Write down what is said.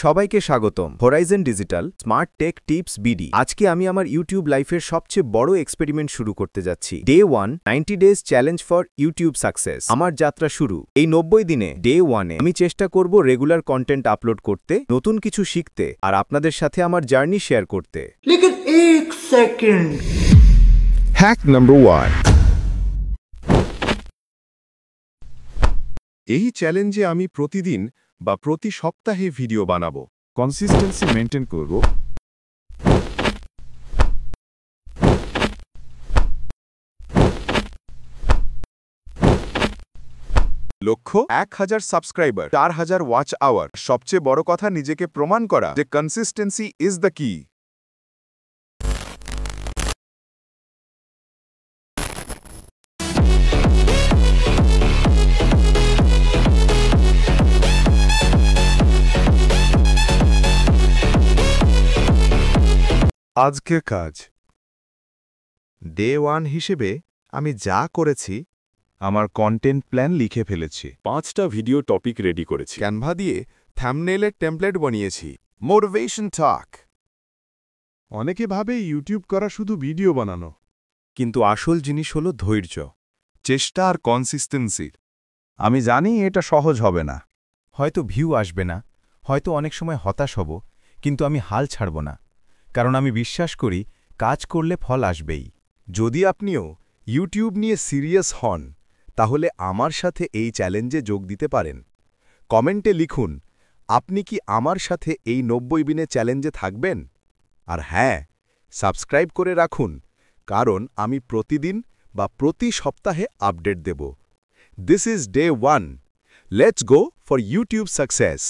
সবাইকে স্বাগতম horizon digital smart take tips BD. আজকে আমি আমার ইউটিউব লাইফের সবচেয়ে বড় এক্সপেরিমেন্ট শুরু করতে যাচ্ছি। Day 1 90 days challenge for YouTube success. আমার যাত্রা শুরু। এই 90 দিনে ডে 1 আমি চেষ্টা করব রেগুলার কন্টেন্ট আপলোড করতে, নতুন কিছু শিখতে আর আপনাদের সাথে আমার জার্নি শেয়ার করতে। लेकिन एक सेकंड। Hack number 1। এই চ্যালেঞ্জে আমি প্রতিদিন বা প্রতি সপ্তাহে ভিডিও বানাবো, কনসিস্টেন্সি মেইনটেইন করব। লক্ষ্য 1000 সাবস্ক্রাইবার, 4000 ওয়াচ আওয়ার। সবচেয়ে বড় কথা নিজেকে প্রমাণ করা যে কনসিস্টেন্সি ইজ দ্য কি। আজকের কাজ। ডে 1 হিসেবে আমি যা করেছি, আমার কন্টেন্ট প্ল্যান লিখে ফেলেছি। 5টা ভিডিও টপিক রেডি করেছি। ক্যানভা দিয়ে থাম্বনেইলের টেমপ্লেট বানিয়েছি। মোটিভেশন টক। অনেকে ভাবে ইউটিউব করা শুধু ভিডিও বানানো, কিন্তু আসল জিনিস হলো ধৈর্য, চেষ্টা আর কনসিস্টেন্সি। আমি জানি এটা সহজ হবে না, হয়তো ভিউ আসবে না, হয়তো অনেক সময় হতাশ হব, কিন্তু আমি হাল ছাড়ব না, কারণ আমি বিশ্বাস করি কাজ করলে ফল আসবেই। যদি আপনিও ইউটিউব নিয়ে সিরিয়াস হন, তাহলে আমার সাথে এই চ্যালেঞ্জে যোগ দিতে পারেন। কমেন্টে লিখুন, আপনি কি আমার সাথে এই 90 দিনে চ্যালেঞ্জে থাকবেন? আর হ্যাঁ, সাবস্ক্রাইব করে রাখুন, কারণ আমি প্রতিদিন বা প্রতি সপ্তাহে আপডেট দেব। This is day 1। Let's go for YouTube success.